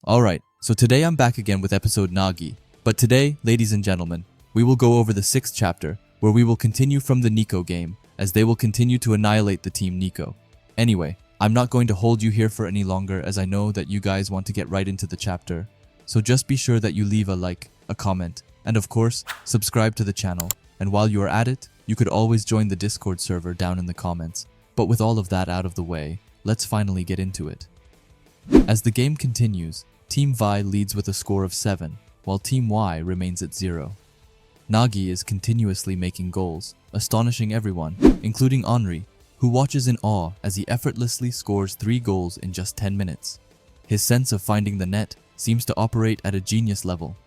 Alright, so today I'm back again with episode Nagi. But today, ladies and gentlemen, we will go over the 6th chapter, where we will continue from the Nico game, as they will continue to annihilate the team Nico. Anyway, I'm not going to hold you here for any longer as I know that you guys want to get right into the chapter. So just be sure that you leave a like, a comment, and of course, subscribe to the channel. And while you are at it, you could always join the Discord server down in the comments. But with all of that out of the way, let's finally get into it. As the game continues, Team Vi leads with a score of 7, while Team Y remains at 0. Nagi is continuously making goals, astonishing everyone, including Henri, who watches in awe as he effortlessly scores 3 goals in just 10 minutes. His sense of finding the net seems to operate at a genius level.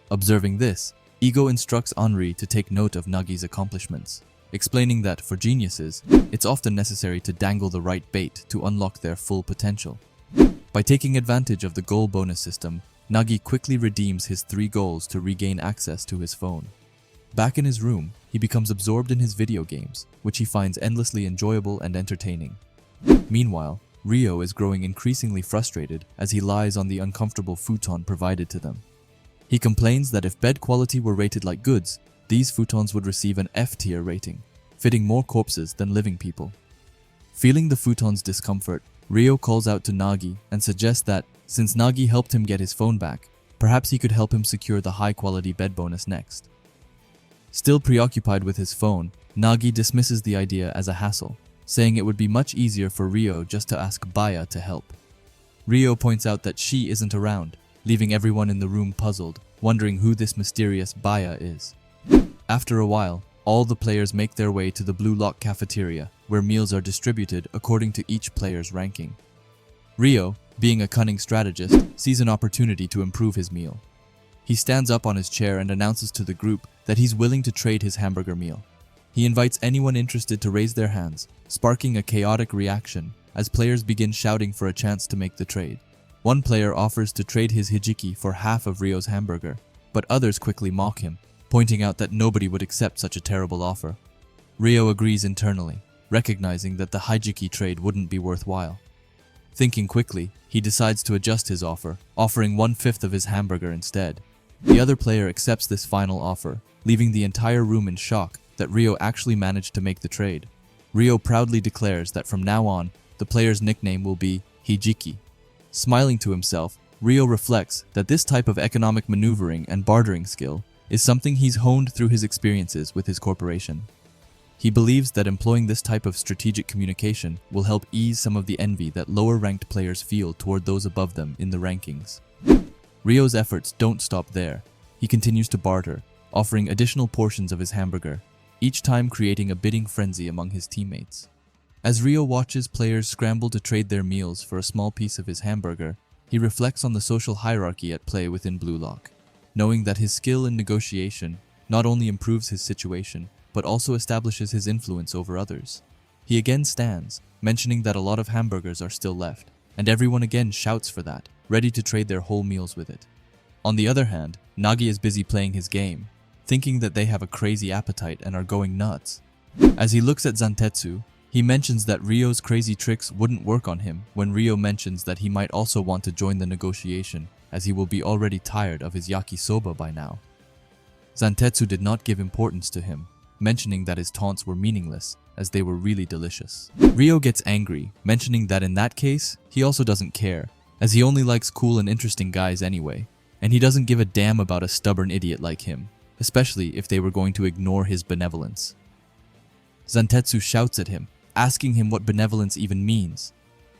Observing this, Ego instructs Henri to take note of Nagi's accomplishments, explaining that for geniuses, it's often necessary to dangle the right bait to unlock their full potential. By taking advantage of the goal bonus system, Nagi quickly redeems his 3 goals to regain access to his phone. Back in his room, he becomes absorbed in his video games, which he finds endlessly enjoyable and entertaining. Meanwhile, Reo is growing increasingly frustrated as he lies on the uncomfortable futon provided to them. He complains that if bed quality were rated like goods, these futons would receive an F-tier rating, fitting more corpses than living people. Feeling the futon's discomfort, Reo calls out to Nagi and suggests that, since Nagi helped him get his phone back, perhaps he could help him secure the high-quality bed bonus next. Still preoccupied with his phone, Nagi dismisses the idea as a hassle, saying it would be much easier for Reo just to ask Baya to help. Reo points out that she isn't around, leaving everyone in the room puzzled, wondering who this mysterious Baya is. After a while, all the players make their way to the Blue Lock Cafeteria, where meals are distributed according to each player's ranking. Reo, being a cunning strategist, sees an opportunity to improve his meal. He stands up on his chair and announces to the group that he's willing to trade his hamburger meal. He invites anyone interested to raise their hands, sparking a chaotic reaction as players begin shouting for a chance to make the trade. One player offers to trade his hijiki for half of Rio's hamburger, but others quickly mock him, pointing out that nobody would accept such a terrible offer. Reo agrees internally, recognizing that the hijiki trade wouldn't be worthwhile. Thinking quickly, he decides to adjust his offer, offering 1/5 of his hamburger instead. The other player accepts this final offer, leaving the entire room in shock that Reo actually managed to make the trade. Reo proudly declares that from now on, the player's nickname will be Hijiki. Smiling to himself, Reo reflects that this type of economic maneuvering and bartering skill is something he's honed through his experiences with his corporation. He believes that employing this type of strategic communication will help ease some of the envy that lower-ranked players feel toward those above them in the rankings. Rio's efforts don't stop there. He continues to barter, offering additional portions of his hamburger, each time creating a bidding frenzy among his teammates. As Reo watches players scramble to trade their meals for a small piece of his hamburger, he reflects on the social hierarchy at play within Blue Lock, knowing that his skill in negotiation not only improves his situation, but also establishes his influence over others. He again stands, mentioning that a lot of hamburgers are still left, and everyone again shouts for that, ready to trade their whole meals with it. On the other hand, Nagi is busy playing his game, thinking that they have a crazy appetite and are going nuts. As he looks at Zantetsu, he mentions that Rio's crazy tricks wouldn't work on him when Reo mentions that he might also want to join the negotiation, as he will be already tired of his yakisoba by now. Zantetsu did not give importance to him, mentioning that his taunts were meaningless, as they were really delicious. Reo gets angry, mentioning that in that case, he also doesn't care, as he only likes cool and interesting guys anyway, and he doesn't give a damn about a stubborn idiot like him, especially if they were going to ignore his benevolence. Zantetsu shouts at him, asking him what benevolence even means,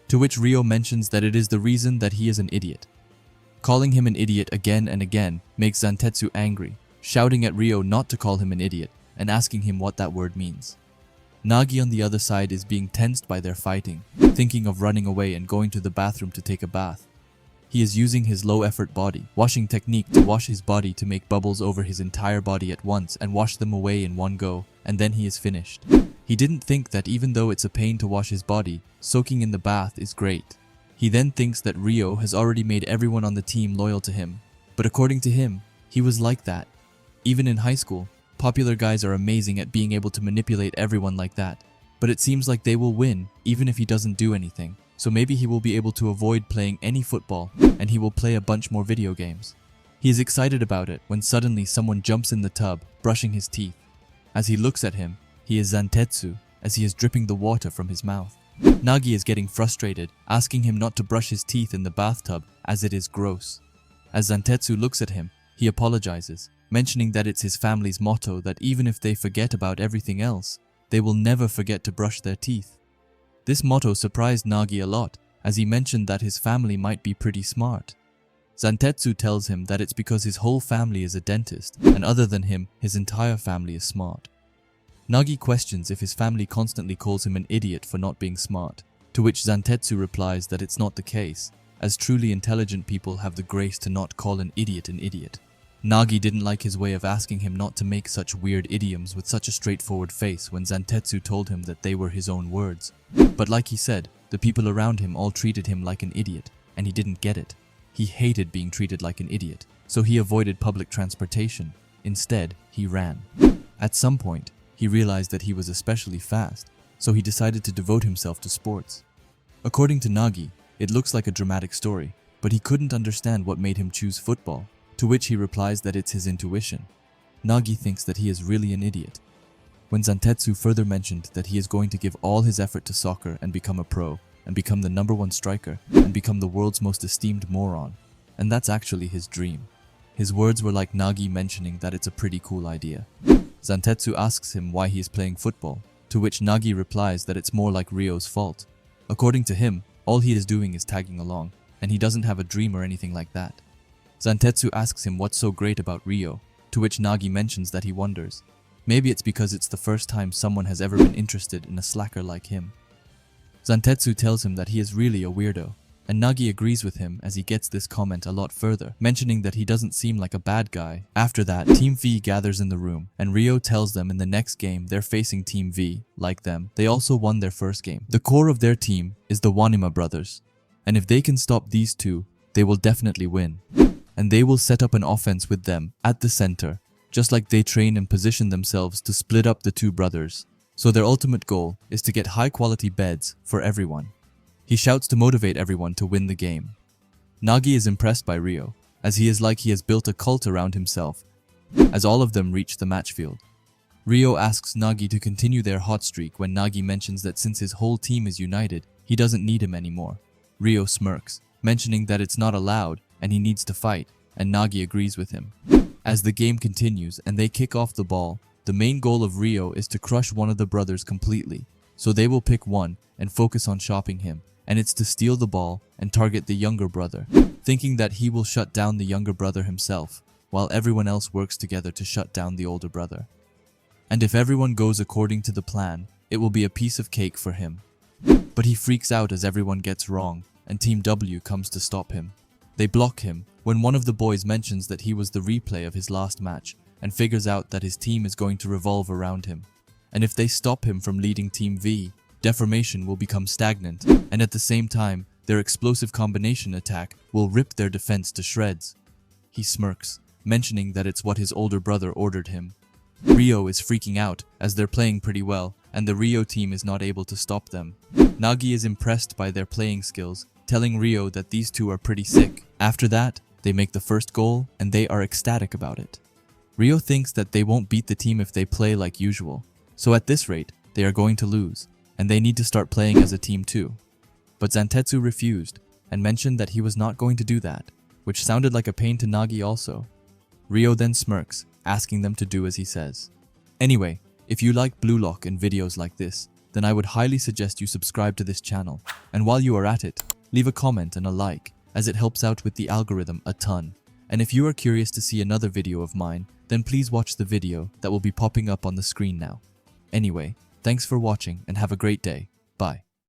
to which Reo mentions that it is the reason that he is an idiot. Calling him an idiot again and again makes Zantetsu angry, shouting at Reo not to call him an idiot and asking him what that word means. Nagi on the other side is being tensed by their fighting, thinking of running away and going to the bathroom to take a bath. He is using his low-effort body washing technique to wash his body to make bubbles over his entire body at once and wash them away in one go, and then he is finished. He didn't think that even though it's a pain to wash his body, soaking in the bath is great. He then thinks that Reo has already made everyone on the team loyal to him, but according to him, he was like that. Even in high school, popular guys are amazing at being able to manipulate everyone like that, but it seems like they will win even if he doesn't do anything, so maybe he will be able to avoid playing any football and he will play a bunch more video games. He is excited about it when suddenly someone jumps in the tub, brushing his teeth. As he looks at him, he is Zantetsu, as he is dripping the water from his mouth. Nagi is getting frustrated, asking him not to brush his teeth in the bathtub as it is gross. As Zantetsu looks at him, he apologizes, mentioning that it's his family's motto that even if they forget about everything else, they will never forget to brush their teeth. This motto surprised Nagi a lot, as he mentioned that his family might be pretty smart. Zantetsu tells him that it's because his whole family is a dentist, and other than him, his entire family is smart. Nagi questions if his family constantly calls him an idiot for not being smart, to which Zantetsu replies that it's not the case, as truly intelligent people have the grace to not call an idiot an idiot. Nagi didn't like his way of asking him not to make such weird idioms with such a straightforward face when Zantetsu told him that they were his own words. But like he said, the people around him all treated him like an idiot, and he didn't get it. He hated being treated like an idiot, so he avoided public transportation. Instead, he ran. At some point, he realized that he was especially fast, so he decided to devote himself to sports. According to Nagi, it looks like a dramatic story, but he couldn't understand what made him choose football, to which he replies that it's his intuition. Nagi thinks that he is really an idiot. When Zantetsu further mentioned that he is going to give all his effort to soccer and become a pro, and become the #1 striker, and become the world's most esteemed moron, and that's actually his dream. His words were like Nagi mentioning that it's a pretty cool idea. Zantetsu asks him why he is playing football, to which Nagi replies that it's more like Reo's fault. According to him, all he is doing is tagging along, and he doesn't have a dream or anything like that. Zantetsu asks him what's so great about Reo, to which Nagi mentions that he wonders. Maybe it's because it's the first time someone has ever been interested in a slacker like him. Zantetsu tells him that he is really a weirdo, and Nagi agrees with him as he gets this comment a lot further, mentioning that he doesn't seem like a bad guy. After that, Team V gathers in the room, and Reo tells them in the next game they're facing Team V. Like them, they also won their first game. The core of their team is the WANIMA brothers, and if they can stop these two, they will definitely win. And they will set up an offense with them at the center, just like they train and position themselves to split up the two brothers. So their ultimate goal is to get high quality beds for everyone. He shouts to motivate everyone to win the game. Nagi is impressed by Reo, as he is like he has built a cult around himself, as all of them reach the match field. Reo asks Nagi to continue their hot streak when Nagi mentions that since his whole team is united, he doesn't need him anymore. Reo smirks, mentioning that it's not allowed and he needs to fight, and Nagi agrees with him. As the game continues and they kick off the ball, the main goal of Reo is to crush one of the brothers completely, so they will pick one and focus on shopping him, and it's to steal the ball and target the younger brother, thinking that he will shut down the younger brother himself, while everyone else works together to shut down the older brother. And if everyone goes according to the plan, it will be a piece of cake for him. But he freaks out as everyone gets wrong, and Team W comes to stop him. They block him when one of the boys mentions that he was the replay of his last match, and figures out that his team is going to revolve around him. And if they stop him from leading Team V, deformation will become stagnant, and at the same time, their explosive combination attack will rip their defense to shreds. He smirks, mentioning that it's what his older brother ordered him. Reo is freaking out as they're playing pretty well, and the Reo team is not able to stop them. Nagi is impressed by their playing skills, telling Reo that these two are pretty sick. After that, they make the first goal, and they are ecstatic about it. Reo thinks that they won't beat the team if they play like usual, so at this rate, they are going to lose, and they need to start playing as a team too. But Zantetsu refused, and mentioned that he was not going to do that, which sounded like a pain to Nagi also. Reo then smirks, asking them to do as he says. Anyway, if you like Blue Lock and videos like this, then I would highly suggest you subscribe to this channel, and while you are at it, leave a comment and a like, as it helps out with the algorithm a ton. And if you are curious to see another video of mine, then please watch the video that will be popping up on the screen now. Anyway, thanks for watching and have a great day. Bye.